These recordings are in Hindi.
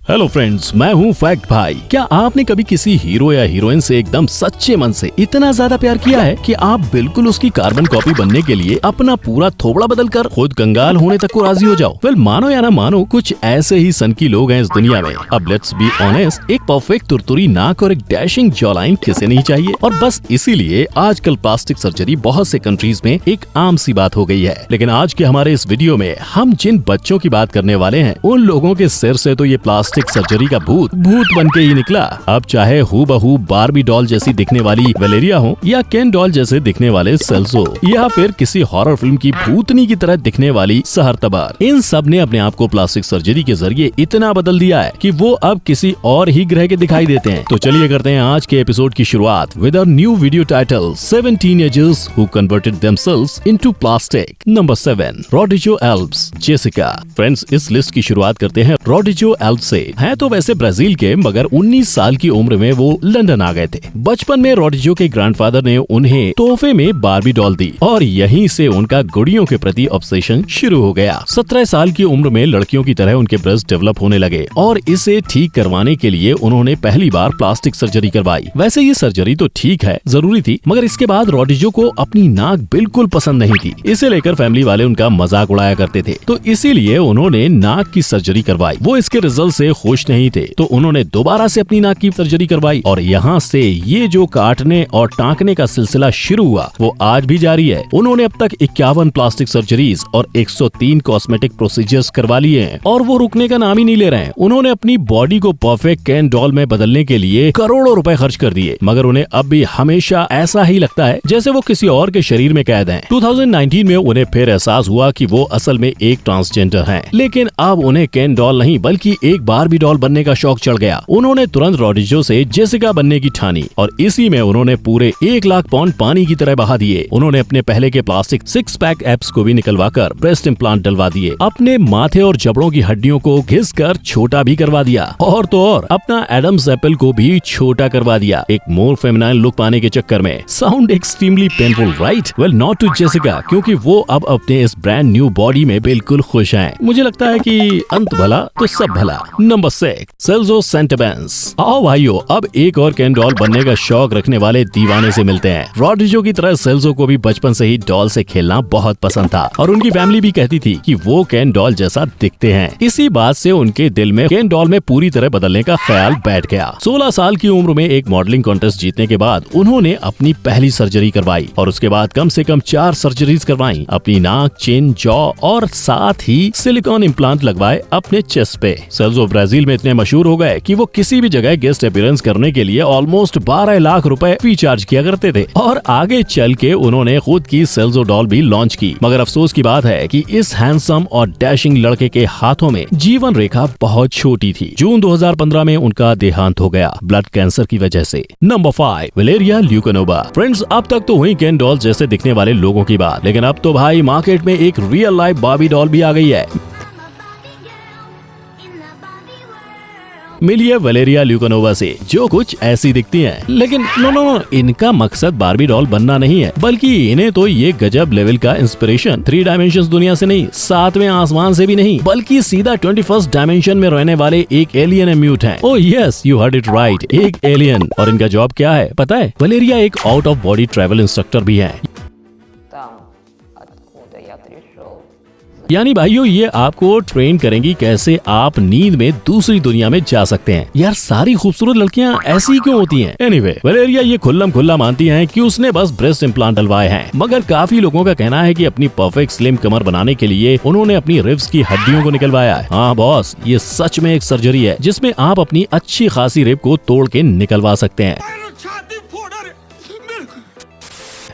हेलो फ्रेंड्स, मैं हूँ फैक्ट भाई। क्या आपने कभी किसी हीरो या हीरोइन से एकदम सच्चे मन से इतना ज्यादा प्यार किया है कि आप बिल्कुल उसकी कार्बन कॉपी बनने के लिए अपना पूरा थोबड़ा बदल कर खुद कंगाल होने तक को राजी हो जाओ? वेल, मानो या ना मानो, कुछ ऐसे ही सनकी लोग हैं इस दुनिया में। अब लेट्स बी ऑनेस्ट, एक परफेक्ट तुरतुरी नाक और एक डैशिंग जॉलाइन किसे नहीं चाहिए? और बस इसीलिए आजकल प्लास्टिक सर्जरी बहुत से कंट्रीज में एक आम सी बात हो गई है। लेकिन आज के हमारे इस वीडियो में हम जिन बच्चों की बात करने वाले हैं, उन लोगों के सिर से तो ये प्लास्टिक सर्जरी का भूत बन के ही निकला। अब चाहे हूबहू बार्बी डॉल जैसी दिखने वाली वेलेरिया हो, या केन डॉल जैसे दिखने वाले सेल्सो, या फिर किसी हॉरर फिल्म की भूतनी की तरह दिखने वाली सहरतबार, इन सब ने अपने आप को प्लास्टिक सर्जरी के जरिए इतना बदल दिया है कि वो अब किसी और ही ग्रह के दिखाई देते हैं। तो चलिए करते हैं आज के एपिसोड की शुरुआत with a new video title 7 teenagers who converted themselves into plastic। Number 7, Rodrigo Alves, Jessica. Friends, इस लिस्ट की शुरुआत करते हैं रोड्रिगो एल्ब्स से। हैं तो वैसे ब्राजील के, मगर 19 साल की उम्र में वो लंदन आ गए थे। बचपन में रोड्रिगो के ग्रैंडफादर ने उन्हें तोहफे में बार्बी डॉल दी और यहीं से उनका गुड़ियों के प्रति ऑब्सेशन शुरू हो गया। 17 साल की उम्र में लड़कियों की तरह उनके ब्रेस्ट डेवलप होने लगे और इसे ठीक करवाने के लिए उन्होंने पहली बार प्लास्टिक सर्जरी करवाई। वैसे ये सर्जरी तो ठीक है, जरूरी थी, मगर इसके बाद रोड्रिगो को अपनी नाक बिल्कुल पसंद नहीं थी। इसे लेकर फैमिली वाले उनका मजाक उड़ाया करते थे, तो इसीलिए उन्होंने नाक की सर्जरी करवाई। वो इसके रिजल्ट से खुश नहीं थे, तो उन्होंने दोबारा से अपनी नाक की सर्जरी करवाई और यहाँ से ये जो काटने और टांकने का सिलसिला शुरू हुआ, वो आज भी जारी है। उन्होंने अब तक 51 प्लास्टिक सर्जरीज और 103 कॉस्मेटिक प्रोसीजर्स करवा लिए हैं और वो रुकने का नाम ही नहीं ले रहे हैं। उन्होंने अपनी बॉडी को परफेक्ट केन डॉल में बदलने के लिए करोड़ों रुपए खर्च कर दिए, मगर उन्हें अब भी हमेशा ऐसा ही लगता है जैसे वो किसी और के शरीर में कैद हैं। 2019 में उन्हें फिर एहसास हुआ कि वो असल में एक ट्रांसजेंडर हैं, लेकिन अब उन्हें केन डॉल नहीं बल्कि एक बार्बी डॉल बनने का शौक चढ़ गया। उन्होंने तुरंत रोड्रिगो से जेसिका बनने की ठानी और इसी में उन्होंने पूरे 1 लाख पाउंड पानी की तरह बहा दिए। उन्होंने अपने पहले के प्लास्टिक 6 पैक एप्स को भी निकलवाकर ब्रेस्ट इम्प्लांट डलवा दिए, अपने माथे और जबड़ों की हड्डियों को घिसकर छोटा भी करवा दिया और तो और अपना एडम्स एप्पल को भी छोटा करवा दिया, एक मोर फेमिनाइन लुक पाने के चक्कर में। Sound extremely painful, right? Well, not to Jessica, क्योंकि वो अब अपने इस ब्रांड न्यू बॉडी में बिल्कुल खुश हैं। मुझे लगता है कि अंत भला तो सब भला। Number 6, Celso Santebanes. आओ भाइयों, अब एक और केन डॉल बनने का शौक रखने वाले दीवाने से मिलते हैं। रोड्रिगो की तरह सेल्सो को भी बचपन से ही डॉल से खेलना बहुत पसंद था और उनकी फैमिली भी कहती थी कि वो केन डॉल जैसा दिखते हैं। इसी बात से उनके दिल में केन डॉल में पूरी तरह बदलने का ख्याल बैठ गया। 16 साल की उम्र में एक मॉडलिंग कॉन्टेस्ट जीतने के बाद उन्होंने अपनी पहली सर्जरी करवाई और उसके बाद कम से कम 4 सर्जरीज करवाई। अपनी नाक, चिन, जॉ और साथ ही सिलिकॉन इम्प्लांट लगवाए अपने चेस्ट पे। सेल्सो ब्राजील में इतने मशहूर हो गए कि वो किसी भी जगह गेस्ट अपीयरेंस करने के लिए ऑलमोस्ट 12 लाख रुपए फी चार्ज किया करते थे और आगे चल के उन्होंने खुद की सेल्सो डॉल भी लॉन्च की। मगर अफसोस की बात है कि इस हैंडसम और डैशिंग लड़के के हाथों में जीवन रेखा बहुत छोटी थी। जून 2015 में उनका देहांत हो गया, ब्लड कैंसर की वजह से। Number 5, Valeria ल्यूकानोवा। फ्रेंड्स, अब तक तो हुई केन डॉल जैसे दिखने वाले लोगों की बात, लेकिन अब तो भाई मार्केट में एक रियल लाइफ बार्बी डॉल भी आ गई है। मिलिए वेलेरिया ल्यूकानोवा से, जो कुछ ऐसी दिखती हैं। लेकिन नो, इनका मकसद बार्बी डॉल बनना नहीं है, बल्कि इन्हें तो ये गजब लेवल का इंस्पिरेशन 3 डायमेंशन दुनिया से नहीं, 7वें आसमान से भी नहीं, बल्कि सीधा 21st डायमेंशन में रहने वाले एक एलियन एम्यूट हैं। Oh yes, you heard it right, एक एलियन। और इनका जॉब क्या है पता है? वेलेरिया एक out of body travel instructor भी है। यानी भाइयों, ये आपको ट्रेन करेंगी कैसे आप नींद में दूसरी दुनिया में जा सकते हैं। यार, सारी खूबसूरत लड़कियां ऐसी क्यों होती हैं? एनीवे, वेलेरिया ये खुल्लम खुल्ला मानती हैं कि उसने बस ब्रेस्ट इम्प्लांट डलवाए हैं, मगर काफी लोगों का कहना है कि अपनी परफेक्ट स्लिम कमर बनाने के लिए उन्होंने अपनी रिब्स की हड्डियों को निकलवाया है। हाँ बॉस, ये सच में एक सर्जरी है जिसमें आप अपनी अच्छी खासी रिब को तोड़ के निकलवा सकते हैं।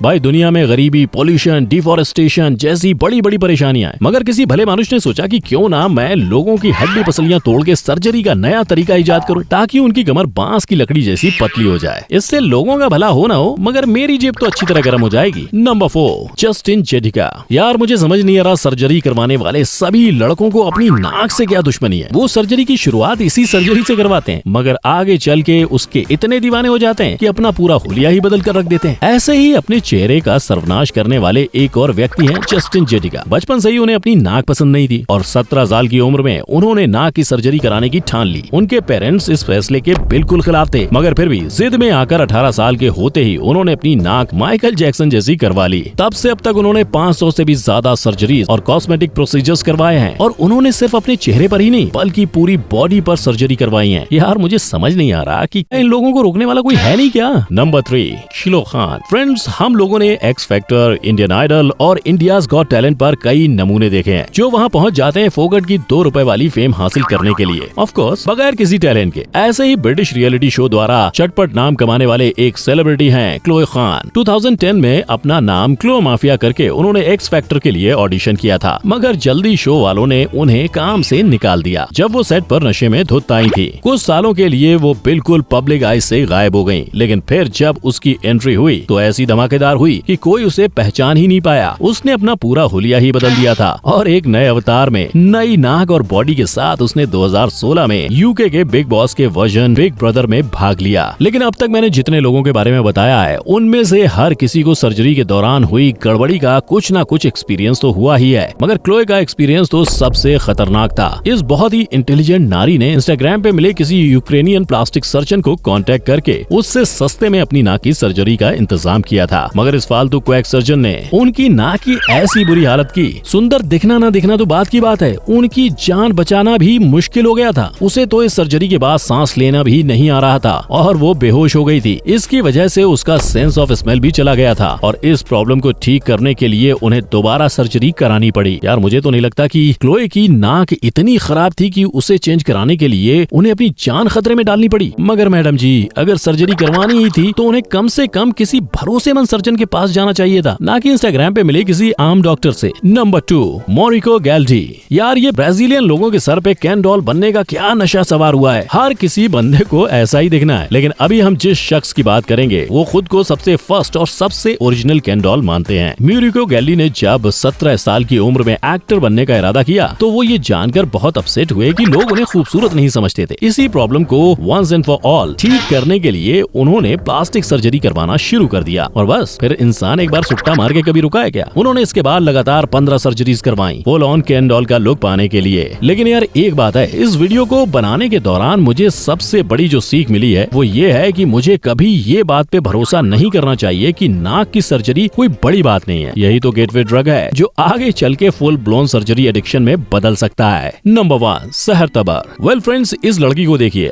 भाई, दुनिया में गरीबी, पोल्यूशन, डिफॉरेस्टेशन जैसी बड़ी बड़ी परेशानियां हैं, मगर किसी भले मनुष्य ने सोचा कि क्यों ना मैं लोगों की हड्डी पसलियां तोड़ के सर्जरी का नया तरीका इजाद करूं, ताकि उनकी कमर बांस की लकड़ी जैसी पतली हो जाए। इससे लोगों का भला हो ना हो, मगर मेरी जेब तो अच्छी तरह गर्म हो जाएगी। Number 4, Justin Jedlica. यार, मुझे समझ नहीं आ रहा सर्जरी करवाने वाले सभी लड़कों को अपनी नाक से क्या दुश्मनी है। वो सर्जरी की शुरुआत इसी सर्जरी से करवाते हैं, मगर आगे चल के उसके इतने दीवाने हो जाते हैं कि अपना पूरा हुलिया ही बदल कर रख देते हैं। ऐसे ही अपने चेहरे का सर्वनाश करने वाले एक और व्यक्ति हैं जस्टिन जेटिका। बचपन से ही उन्हें अपनी नाक पसंद नहीं थी और 17 साल की उम्र में उन्होंने नाक की सर्जरी कराने की ठान ली। उनके पेरेंट्स इस फैसले के बिल्कुल खिलाफ थे, मगर फिर भी जिद में आकर 18 साल के होते ही उन्होंने अपनी नाक माइकल जैक्सन जैसी करवा ली। तब से अब तक उन्होंने 500 से भी ज्यादा सर्जरीज और कॉस्मेटिक प्रोसीजर्स करवाए हैं और उन्होंने सिर्फ अपने चेहरे पर ही नहीं बल्कि पूरी बॉडी पर सर्जरी करवाई है। यार मुझे समझ नहीं आ रहा कि इन लोगों को रोकने वाला कोई है नहीं क्या। नंबर 3, शिलो खान। फ्रेंड्स, हम लोगों ने एक्स फैक्टर, इंडियन आइडल और इंडियाज गॉट टैलेंट पर कई नमूने देखे हैं जो वहाँ पहुँच जाते हैं फोकट की 2 रुपए वाली फेम हासिल करने के लिए, ऑफ कोर्स बगैर किसी टैलेंट के। ऐसे ही ब्रिटिश रियलिटी शो द्वारा चटपट नाम कमाने वाले एक सेलिब्रिटी हैं क्लोए खान। 2010 में अपना नाम क्लो माफिया करके उन्होंने एक्स फैक्टर के लिए ऑडिशन किया था, मगर जल्दी शो वालों ने उन्हें काम से निकाल दिया जब वो सेट पर नशे में धुत आई थी। कुछ सालों के लिए वो बिल्कुल पब्लिक आई से गायब हो गयी, लेकिन फिर जब उसकी एंट्री हुई तो ऐसी धमाकेदार हुई कि कोई उसे पहचान ही नहीं पाया। उसने अपना पूरा हुलिया ही बदल दिया था और एक नए अवतार में नई नाक और बॉडी के साथ उसने 2016 में यूके के बिग बॉस के वर्जन बिग ब्रदर में भाग लिया। लेकिन अब तक मैंने जितने लोगों के बारे में बताया है उनमें से हर किसी को सर्जरी के दौरान हुई गड़बड़ी का कुछ न कुछ एक्सपीरियंस तो हुआ ही है, मगर क्लोए का एक्सपीरियंस तो सबसे खतरनाक था। इस बहुत ही इंटेलिजेंट नारी ने इंस्टाग्राम पे मिले किसी यूक्रेनियन प्लास्टिक सर्जन को कांटेक्ट करके उससे सस्ते में अपनी नाक की सर्जरी का इंतजाम किया था, मगर इस फालतू क्वैक सर्जन ने उनकी नाक की ऐसी बुरी हालत की, सुंदर दिखना ना दिखना तो बात की बात है, उनकी जान बचाना भी मुश्किल हो गया था। उसे तो इस सर्जरी के बाद सांस लेना भी नहीं आ रहा था और वो बेहोश हो गई थी। इसकी वजह से उसका सेंस ऑफ स्मेल भी चला गया था और इस प्रॉब्लम को ठीक करने के लिए उन्हें दोबारा सर्जरी करानी पड़ी। यार मुझे तो नहीं लगता कि क्लोए की नाक इतनी खराब थी कि उसे चेंज कराने के लिए उन्हें अपनी जान खतरे में डालनी पड़ी। मगर मैडम जी, अगर सर्जरी करवानी ही थी तो उन्हें कम से कम किसी भरोसेमंद सर्जन के पास जाना चाहिए था, ना कि इंस्टाग्राम पे मिले किसी आम डॉक्टर से। नंबर 2, मोरिको गैल्डी। यार ये ब्राजीलियन लोगों के सर पे कैन डॉल बनने का क्या नशा सवार हुआ है। हर किसी बंदे को ऐसा ही दिखना है, लेकिन अभी हम जिस शख्स की बात करेंगे वो खुद को सबसे फर्स्ट और सबसे ओरिजिनल कैन डॉल मानते हैं। मोरिको गैल्डी ने जब 17 साल की उम्र में एक्टर बनने का इरादा किया तो वो ये जानकर बहुत अपसेट हुए कि लोग उन्हें खूबसूरत नहीं समझते थे। इसी प्रॉब्लम को वंस एंड फॉर ऑल ठीक करने के लिए उन्होंने प्लास्टिक सर्जरी करवाना शुरू कर दिया और बस फिर इंसान एक बार सुट्टा मार के कभी रुका है क्या। उन्होंने इसके बाद लगातार 15 सर्जरीज करवाई फुल ऑन कैन डॉल का लुक पाने के लिए। लेकिन यार एक बात है, इस वीडियो को बनाने के दौरान मुझे सबसे बड़ी जो सीख मिली है वो ये है कि मुझे कभी ये बात पे भरोसा नहीं करना चाहिए कि नाक की सर्जरी कोई बड़ी बात नहीं है। यही तो गेटवे ड्रग है जो आगे चल के फुल ब्लोन सर्जरी एडिक्शन में बदल सकता है। नंबर 1, सहर तबर। वेल फ्रेंड्स, इस लड़की को देखिए,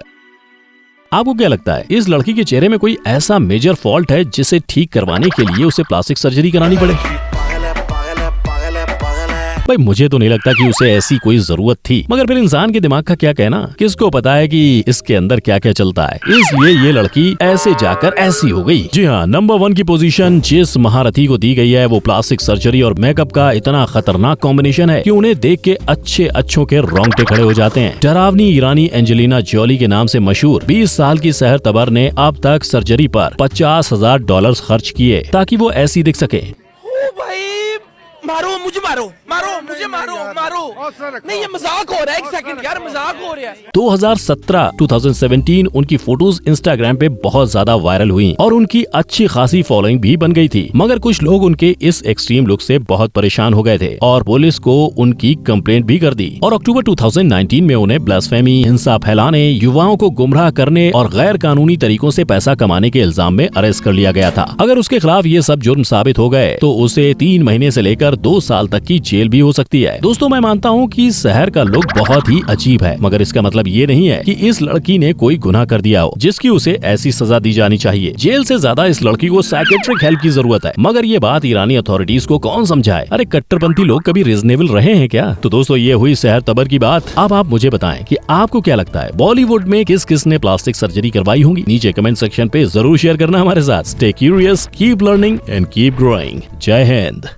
आपको क्या लगता है इस लड़की के चेहरे में कोई ऐसा मेजर फॉल्ट है जिसे ठीक करवाने के लिए उसे प्लास्टिक सर्जरी करानी पड़े? भाई मुझे तो नहीं लगता कि उसे ऐसी कोई जरूरत थी, मगर फिर इंसान के दिमाग का क्या कहना, किसको पता है कि इसके अंदर क्या क्या चलता है। इसलिए ये लड़की ऐसे जाकर ऐसी हो गई। जी हाँ, नंबर 1 की पोजीशन जिस महारथी को दी गई है वो प्लास्टिक सर्जरी और मेकअप का इतना खतरनाक कॉम्बिनेशन है कि उन्हें देख के अच्छों के रोंगटे खड़े हो जाते हैं। डरावनी ईरानी एंजेलिना जोली के नाम से मशहूर 20 साल की सहर तबर ने अब तक सर्जरी पर $50,000 खर्च किए ताकि वो ऐसी दिख सके। मारो मुझे, मारो मुझे, मारो नहीं, ये मजाक हो रहा है। एक सेकंड यार, मजाक हो रहा है। 2017 उनकी फोटोज इंस्टाग्राम पे बहुत ज्यादा वायरल हुई और उनकी अच्छी खासी फॉलोइंग भी बन गई थी, मगर कुछ लोग उनके इस एक्सट्रीम लुक से बहुत परेशान हो गए थे और पुलिस को उनकी कंप्लेंट भी कर दी और अक्टूबर 2019 में उन्हें ब्लास्फेमी, हिंसा फैलाने, युवाओं को गुमराह करने और गैर कानूनी तरीकों से पैसा कमाने के इल्जाम में अरेस्ट कर लिया गया था। अगर उसके खिलाफ ये सब जुर्म साबित हो गए तो उसे 3 महीने से लेकर 2 साल तक की जेल भी हो सकती है। दोस्तों, मैं मानता हूँ कि सहर का लुक बहुत ही अजीब है, मगर इसका मतलब ये नहीं है कि इस लड़की ने कोई गुनाह कर दिया हो जिसकी उसे ऐसी सजा दी जानी चाहिए। जेल से ज्यादा इस लड़की को साइकेट्रिक हेल्प की जरूरत है, मगर ये बात ईरानी अथॉरिटीज को कौन समझाए। अरे कट्टरपंथी लोग कभी रीजनेबल रहे हैं क्या? तो दोस्तों, ये हुई सहर तबर की बात। अब आप मुझे बताएं कि आपको क्या लगता है, बॉलीवुड में किस किस ने प्लास्टिक सर्जरी करवाई होंगी? नीचे कमेंट सेक्शन पे जरूर शेयर करना हमारे साथ। Stay curious, keep learning and keep growing. जय हिंद।